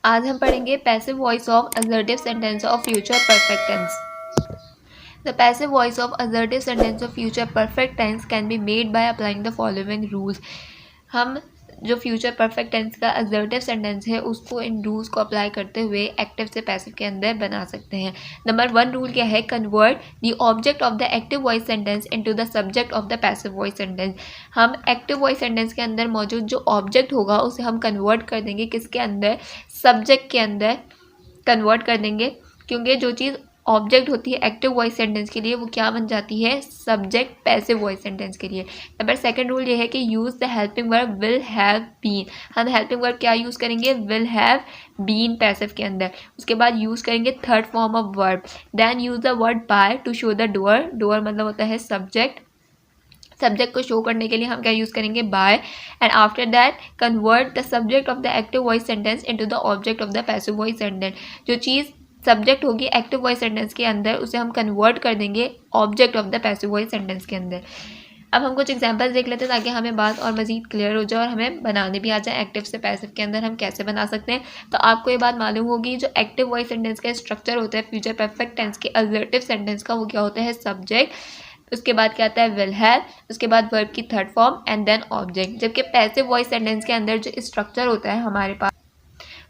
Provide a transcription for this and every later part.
आज हम पढ़ेंगे passive voice of assertive sentence of future perfect tense. The passive voice of assertive sentence of future perfect tense can be made by applying the following rules. हम जो future perfect tense का assertive sentence है उसको इन rules को apply करते हुए active से passive के अंदर बना सकते हैं। नंबर 1 रूल क्या है? Convert the object of the active voice sentence into the subject of the passive voice sentence. हम एक्टिव वॉइस सेंटेंस के अंदर मौजूद जो ऑब्जेक्ट होगा उसे हम कन्वर्ट कर देंगे किसके अंदर? सब्जेक्ट के अंदर कन्वर्ट कर देंगे, क्योंकि जो चीज़ ऑब्जेक्ट होती है एक्टिव वॉइस सेंटेंस के लिए वो क्या बन जाती है? सब्जेक्ट पैसिव वॉइस सेंटेंस के लिए। नंबर 2 रूल ये है कि use the helping verb will have been. हम हेल्पिंग वर्ब क्या यूज़ करेंगे? विल हैव बीन पैसिव के अंदर। उसके बाद यूज़ करेंगे third form of verb. Then use the word by to show the door. Door मतलब होता है सब्जेक्ट। सब्जेक्ट को शो करने के लिए हम क्या यूज़ करेंगे? By. And after that convert the subject of the active voice sentence into the object of the passive voice sentence. जो चीज़ सब्जेक्ट होगी एक्टिव वॉइस सेंटेंस के अंदर उसे हम कन्वर्ट कर देंगे object of the passive voice sentence के अंदर। अब हम कुछ एग्जांपल्स देख लेते हैं ताकि हमें बात और मज़ीद क्लियर हो जाए और हमें बनाने भी आ जाए एक्टिव से पैसिव के अंदर हम कैसे बना सकते हैं। तो आपको ये बात मालूम होगी जो एक्टिव वॉइस सेंटेंस का स्ट्रक्चर होता है फ्यूचर परफेक्ट टेंस के असर्टिव सेंटेंस का, वो क्या होता है? सब्जेक्ट, उसके बाद क्या आता है? विल हैव, उसके बाद वर्ब की third form and then object. जबकि पैसिव वॉइस सेंटेंस के अंदर जो स्ट्रक्चर होता है हमारे पास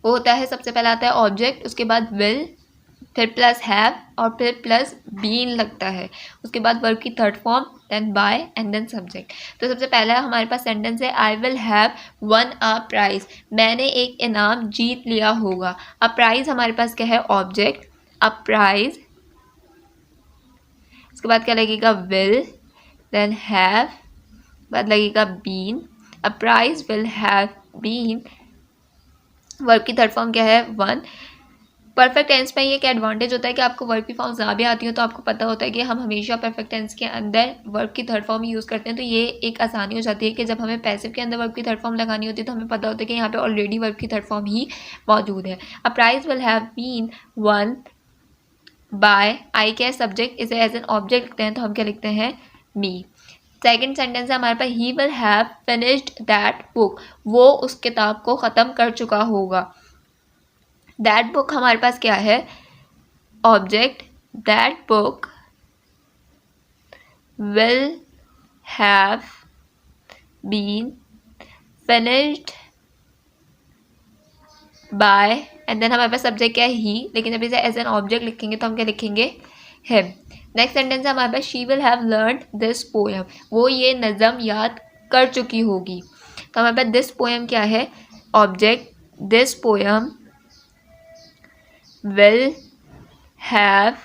वो होता है, सबसे पहला आता है ऑब्जेक्ट, उसके बाद विल, फिर प्लस हैव और फिर प्लस बीन लगता है, उसके बाद वर्ब की third form, then by and then subject. तो सबसे पहला हमारे पास सेंटेंस है I will have won a prize. मैंने एक इनाम जीत लिया होगा। अ प्राइज हमारे पास क्या है? ऑब्जेक्ट। अ प्राइज, उसके बाद क्या लगेगा? विल, देन हैव, बाद लगेगा been. A prize will have been. Verb की थर्ड फॉर्म क्या है? वन। परफेक्ट टेंस में ये एक एडवांटेज होता है कि आपको वर्ब की फॉर्म ज़्यादा भी आती हो तो आपको पता होता है कि हम हमेशा परफेक्ट टेंस के अंदर वर्ब की थर्ड फॉर्म यूज़ करते हैं। तो ये एक आसानी हो जाती है कि जब हमें पैसिव के अंदर वर्ब की थर्ड फॉर्म लगानी होती है तो हमें पता होता है कि यहाँ पे ऑलरेडी वर्ब की थर्ड फॉर्म ही मौजूद है। A prize will have been won by, आई क्या है? सब्जेक्ट, इसे एज एन ऑब्जेक्ट लिखते हैं तो हम क्या लिखते हैं? मी। सेकेंड सेंटेंस है हमारे पास he will have finished that book. वो उस किताब को ख़त्म कर चुका होगा। दैट बुक हमारे पास क्या है? Object. That book will have been finished by and then हमारे पास सब्जेक्ट क्या है? ही, लेकिन जब इसे एज एन ऑब्जेक्ट लिखेंगे तो हम क्या लिखेंगे? हिम। नेक्स्ट सेंटेंस है हमारे पास she will have learned this poem. वो ये नज़म याद कर चुकी होगी। तो हमारे पास दिस पोएम क्या है? Object. This poem will have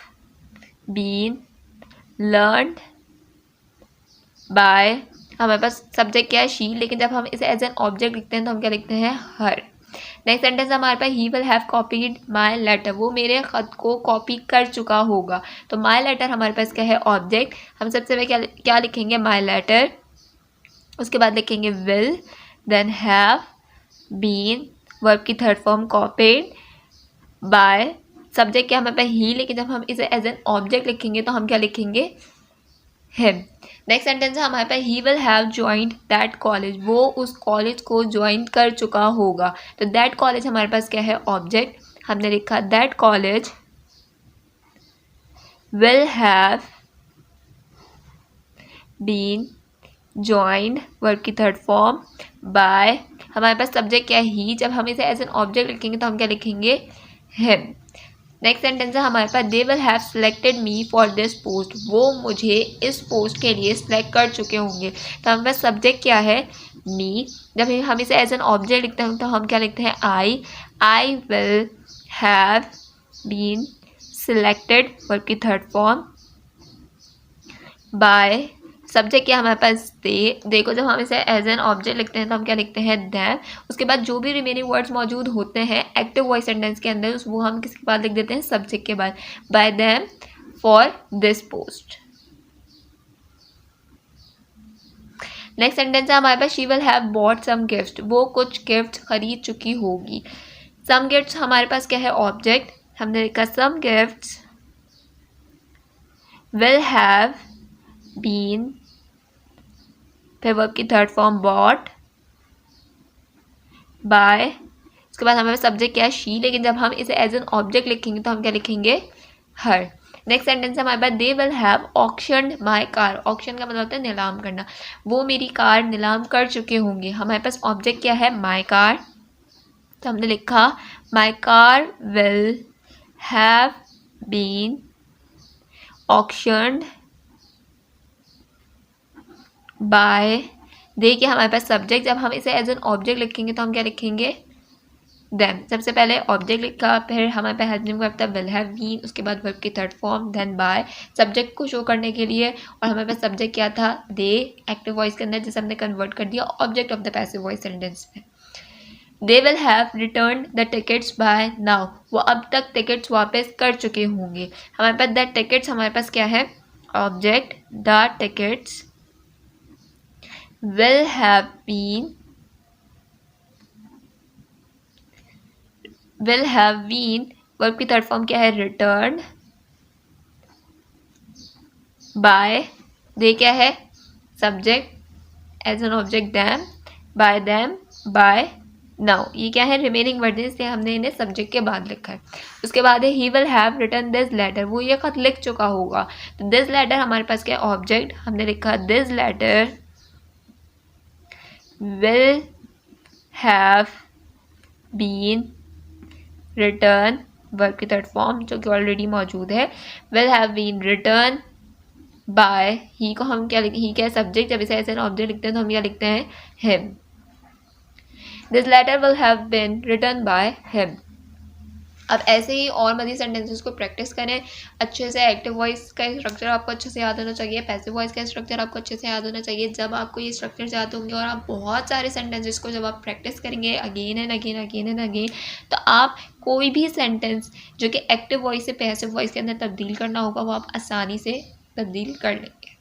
been learned by, हमारे पास सब्जेक्ट क्या है? शी, लेकिन जब हम इसे एज एन ऑब्जेक्ट लिखते हैं तो हम क्या लिखते हैं? हर। नेक्स्ट सेंटेंस हमारे पास he will have copied my letter. वो मेरे ख़त को कॉपी कर चुका होगा। तो माई लेटर हमारे पास क्या है? ऑब्जेक्ट। हम सबसे पहले क्या लिखेंगे? माई लेटर, उसके बाद लिखेंगे will, then have been, verb की third form copied by, subject क्या हमारे पास? ही, लेकिन जब हम इसे एज एन ऑब्जेक्ट लिखेंगे तो हम क्या लिखेंगे? हिम। नेक्स्ट सेंटेंस है हमारे पास he will have joined that college. वो उस कॉलेज को ज्वाइन कर चुका होगा। तो दैट कॉलेज हमारे पास क्या है? ऑब्जेक्ट। हमने लिखा that college will have been joined, verb की थर्ड फॉर्म, बाय, हमारे पास सब्जेक्ट क्या है? ही। जब हम इसे एज एन ऑब्जेक्ट लिखेंगे तो हम क्या लिखेंगे? हिम। नेक्स्ट सेंटेंस है हमारे पास they will have selected me for this post. वो मुझे इस पोस्ट के लिए सिलेक्ट कर चुके होंगे। तो हमारे पास सब्जेक्ट क्या है? मी। जब हम इसे एज एन ऑब्जेक्ट लिखते हैं तो हम क्या लिखते हैं? I will have been selected, verb की थर्ड फॉर्म, बाय, सब्जेक्ट क्या हमारे पास? दे। देखो जब हम इसे एज एन ऑब्जेक्ट लिखते हैं तो हम क्या लिखते हैं? दैम। उसके बाद जो भी रिमेनिंग वर्ड्स मौजूद होते हैं एक्टिव वॉइस सेंटेंस के अंदर वो हम किसके बाद लिख देते हैं? सब्जेक्ट के बाद। By them for this post. Next sentence है हमारे पास she will have bought some gift. वो कुछ गिफ्ट खरीद चुकी होगी। सम गिफ्ट्स हमारे पास क्या है? ऑब्जेक्ट। हमने लिखा सम गिफ्ट्स विल हैव बीन, फिर वर्ब की थर्ड फॉर्म बॉट बाय, उसके बाद हमारे पास सब्जेक्ट क्या है शी, लेकिन जब हम इसे एज एन ऑब्जेक्ट लिखेंगे तो हम क्या लिखेंगे हर। नेक्स्ट सेंटेंस है हमारे पास they will have auctioned my car. Auction का मतलब होता है नीलाम करना, वो मेरी कार नीलाम कर चुके होंगे। हमारे पास ऑब्जेक्ट क्या है माई कार, तो हमने लिखा my car will have been auctioned by, देखिए हमारे पास सब्जेक्ट, जब हम इसे एज एन ऑब्जेक्ट लिखेंगे तो हम क्या लिखेंगे देम। सबसे पहले ऑब्जेक्ट लिखा, फिर हमारे पास हेल्पिंग वर्ब था विल हैव बीन, उसके बाद वर्ब की third form, then by subject को शो करने के लिए, और हमारे पास सब्जेक्ट क्या था दे एक्टिव वॉइस के अंदर, जिसे हमने कन्वर्ट कर दिया object of the passive voice sentence में। They will have return the tickets by now, वो अब तक टिकट्स वापस कर चुके होंगे। हमारे पास द टिकट्स हमारे पास क्या है object, the tickets will have been verb की थर्ड फॉर्म क्या है रिटर्न बाय, दे क्या है subject as an object them, by them by now, ये क्या है रिमेनिंग वर्ड, इसलिए हमने इन्हें सब्जेक्ट के बाद लिखा है। उसके बाद है he will have return this letter, वो ये खत लिख चुका होगा। तो दिस लेटर हमारे पास क्या है ऑब्जेक्ट, हमने लिखा this letter will have been written, verb की थर्ड फॉर्म जो कि ऑलरेडी मौजूद है, will have been written by, ही को हम क्या लिखते, ही क्या सब्जेक्ट, जब इसे ऐसे ऑब्जेक्ट लिखते हैं तो हम क्या लिखते हैं him, this letter will have been written by him। अब ऐसे ही और मज़ीद सेंटेंसेस को प्रैक्टिस करें अच्छे से। एक्टिव वॉइस का स्ट्रक्चर आपको अच्छे से याद होना चाहिए, पैसिव वॉइस का स्ट्रक्चर आपको अच्छे से याद होना चाहिए। जब आपको ये स्ट्रक्चर याद होंगे और आप बहुत सारे सेंटेंसेस को जब आप प्रैक्टिस करेंगे again and again again and again, तो आप कोई भी सेंटेंस जो कि एक्टिव वॉइस से पैसिव वॉइस के अंदर तब्दील करना होगा वो आप आसानी से तब्दील कर लेंगे।